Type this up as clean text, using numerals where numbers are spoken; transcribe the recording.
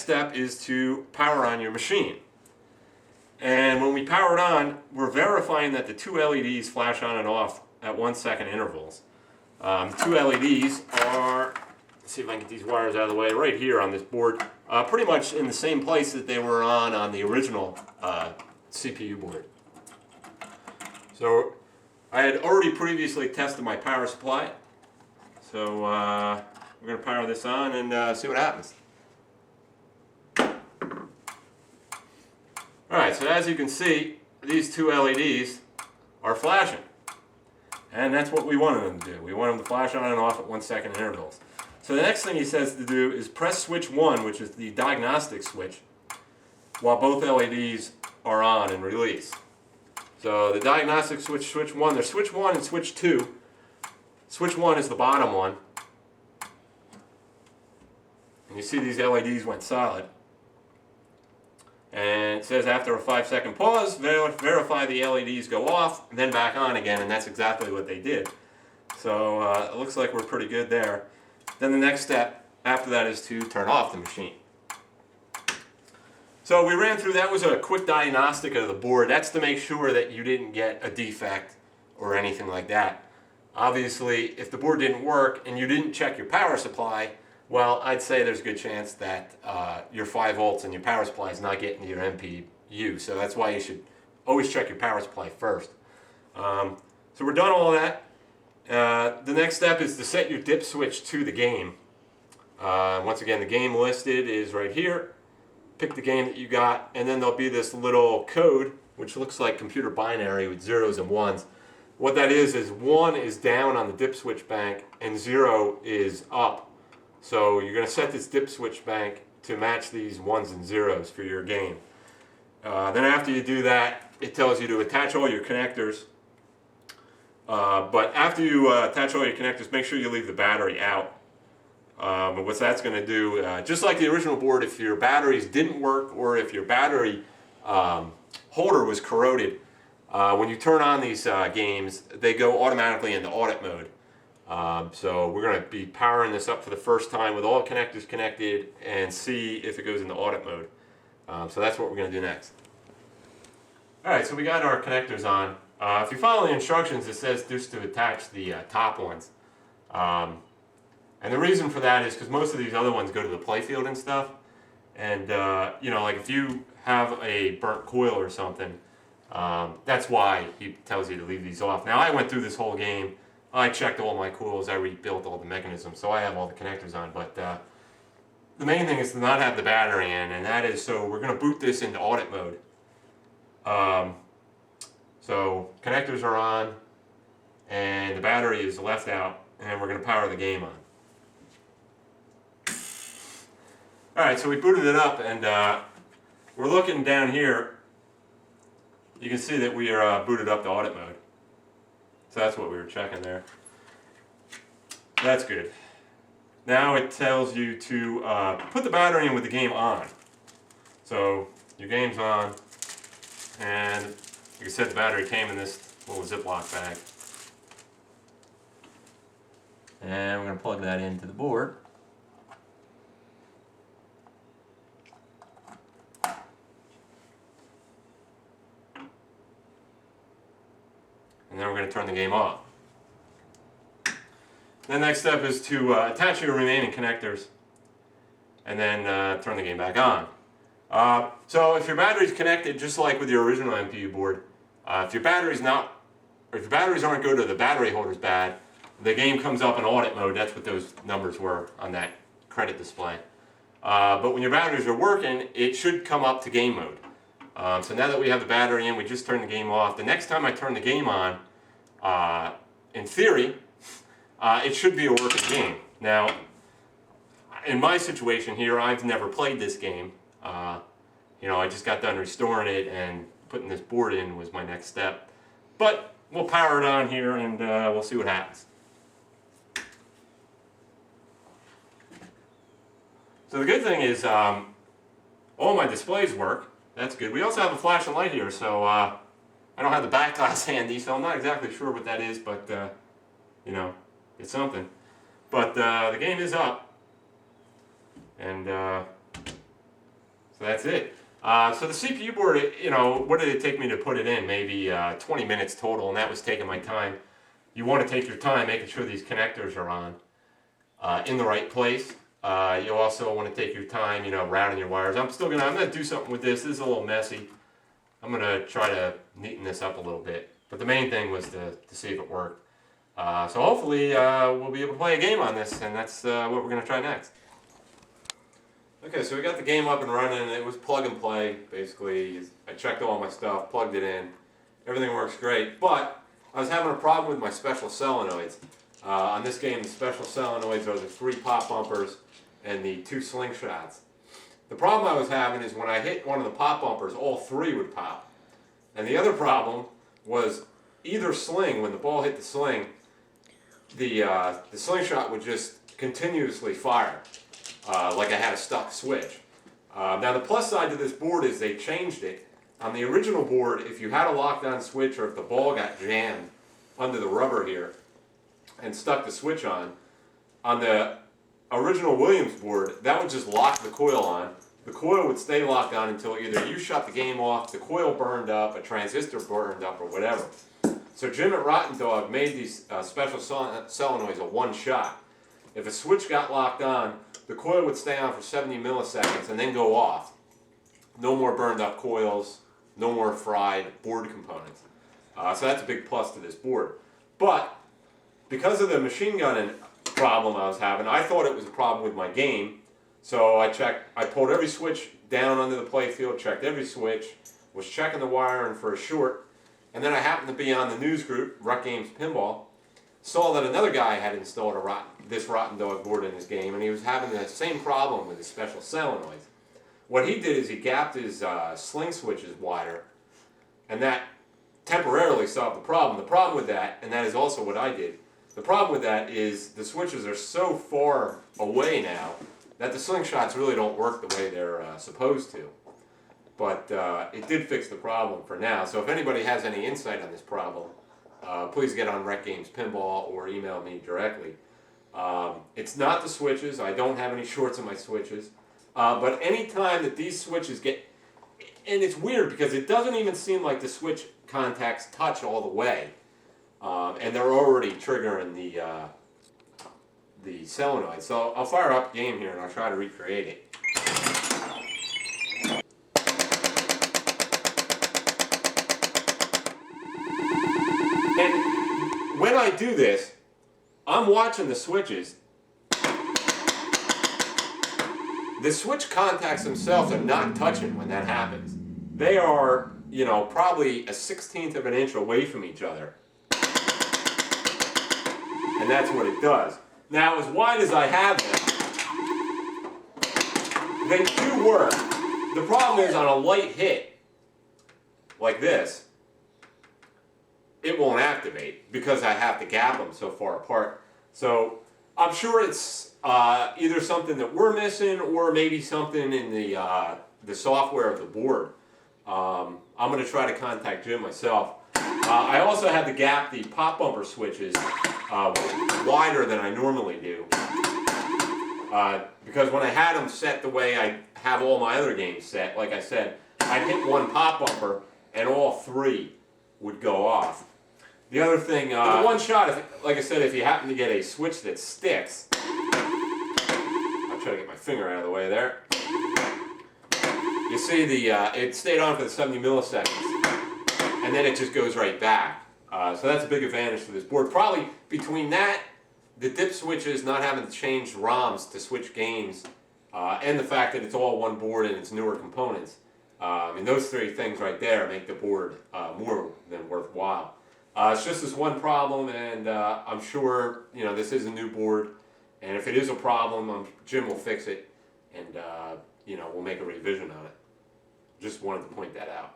step is to power on your machine. And when we power it on, we're verifying that the two LEDs flash on and off at 1 second intervals. The two LEDs are, let's see if I can get these wires out of the way, right here on this board, pretty much in the same place that they were on the original CPU board. So I had already previously tested my power supply, so we're going to power this on and see what happens. Alright, so as you can see, these two LEDs are flashing. And that's what we wanted them to do. We want them to flash on and off at 1 second intervals. So the next thing he says to do is press switch 1, which is the diagnostic switch, while both LEDs are on and release. So the diagnostic switch, switch 1, there's switch 1 and switch 2. Switch 1 is the bottom one. And you see these LEDs went solid. And it says after a 5 second pause, verify the LEDs go off, and then back on again, and that's exactly what they did. So it looks like we're pretty good there. Then the next step after that is to turn off the machine. So we ran through, that was a quick diagnostic of the board. That's to make sure that you didn't get a defect or anything like that. Obviously, if the board didn't work and you didn't check your power supply, well, I'd say there's a good chance that your 5 volts and your power supply is not getting to your MPU. So that's why you should always check your power supply first. So we're done all that. The next step is to set your dip switch to the game. Once again, the game listed is right here. Pick the game that you got, and then there'll be this little code, which looks like computer binary with zeros and ones. What that is 1 is down on the dip switch bank and 0 is up. So you're going to set this dip switch bank to match these 1s and 0s for your game. Then after you do that, it tells you to attach all your connectors. But after you attach all your connectors, make sure you leave the battery out. And what that's going to do, just like the original board, if your batteries didn't work or if your battery holder was corroded, when you turn on these games, they go automatically into audit mode. So we're going to be powering this up for the first time with all connectors connected and see if it goes into audit mode. So that's what we're going to do next. Alright, so we got our connectors on. If you follow the instructions, it says just to attach the top ones. And the reason for that is because most of these other ones go to the playfield and stuff. And you know, like if you have a burnt coil or something, that's why he tells you to leave these off. Now I went through this whole game. I checked all my coils, I rebuilt all the mechanisms, so I have all the connectors on, but the main thing is to not have the battery in, and that is, so we're going to boot this into audit mode. So connectors are on, and the battery is left out, and we're going to power the game on. Alright, so we booted it up, and we're looking down here. You can see that we are booted up to audit mode. So that's what we were checking there. That's good. Now it tells you to put the battery in with the game on. So your game's on, and like I said, the battery came in this little Ziploc bag. And we're going to plug that into the board. And then we're going to turn the game off. The next step is to attach your remaining connectors and then turn the game back on. So if your battery's connected, just like with your original MPU board, if your batteries aren't good or the battery holder's bad, the game comes up in audit mode. That's what those numbers were on that credit display. But when your batteries are working, it should come up to game mode. So now that we have the battery in, we just turned the game off. The next time I turn the game on, in theory, it should be a working game. Now, in my situation here, I've never played this game. You know, I just got done restoring it, and putting this board in was my next step. But we'll power it on here, and we'll see what happens. So the good thing is, all my displays work. That's good. We also have a flashing light here, so I don't have the back glass handy, so I'm not exactly sure what that is, but you know, it's something. But the game is up, and So that's it. So the CPU board, what did it take me to put it in? Maybe 20 minutes total, and that was taking my time. You want to take your time making sure these connectors are on in the right place. You also want to take your time, routing your wires. I'm gonna do something with this. This is a little messy. I'm gonna try to neaten this up a little bit. But the main thing was to see if it worked. So hopefully we'll be able to play a game on this, and that's what we're gonna try next. Okay, so we got the game up and running. It was plug and play, basically. I checked all my stuff, plugged it in. Everything works great, but I was having a problem with my special solenoids. On this game, the special solenoids are the 3 pop bumpers and the 2 slingshots. The problem I was having is when I hit one of the pop bumpers, all 3 would pop. And the other problem was either sling, when the ball hit the sling, the slingshot would just continuously fire. Like I had a stuck switch. Now the plus side to this board is they changed it. On the original board, if you had a lockdown switch or if the ball got jammed under the rubber here and stuck the switch on the original Williams board, that would just lock the coil on. The coil would stay locked on until either you shut the game off, the coil burned up, a transistor burned up, or whatever. So Jim at RottenDog made these special solenoids a one-shot. If a switch got locked on, the coil would stay on for 70 milliseconds and then go off. No more burned up coils, no more fried board components. So that's a big plus to this board. But because of the machine gunning problem I was having, I thought it was a problem with my game. So I pulled every switch down under the playfield, checked every switch, was checking the wiring for a short, and then I happened to be on the news group, Ruck Games Pinball, saw that another guy had installed this RottenDog board in his game, and he was having the same problem with his special solenoids. What he did is he gapped his sling switches wider, and that temporarily solved the problem. The problem with that, and that is also what I did, the problem with that is the switches are so far away now that the slingshots really don't work the way they're supposed to. But it did fix the problem for now. So if anybody has any insight on this problem, please get on Rec Games Pinball or email me directly. It's not the switches. I don't have any shorts in my switches. But any time that these switches get, and it's weird because it doesn't even seem like the switch contacts touch all the way, and they're already triggering the solenoid. So I'll fire up the game here and I'll try to recreate it. And when I do this, I'm watching the switches. The switch contacts themselves are not touching when that happens. They are, probably a 1/16 of an inch away from each other. And that's what it does. Now, as wide as I have them, they do work. The problem is on a light hit, like this, it won't activate because I have to gap them so far apart. So I'm sure it's either something that we're missing or maybe something in the software of the board. I'm going to try to contact Jim myself. I also had to gap the pop bumper switches wider than I normally do. Because when I had them set the way I have all my other games set, like I said, I'd hit one pop bumper and all 3 would go off. The other thing, the one shot, like I said, if you happen to get a switch that sticks, I'll try to get my finger out of the way there. You see it stayed on for the 70 milliseconds, and then it just goes right back. So that's a big advantage for this board. Probably between that, the dip switches, not having to change ROMs to switch games, and the fact that it's all one board and it's newer components, and those 3 things right there make the board more than worthwhile. It's just this one problem, and I'm sure this is a new board, and if it is a problem, Jim will fix it, and we'll make a revision on it. Just wanted to point that out.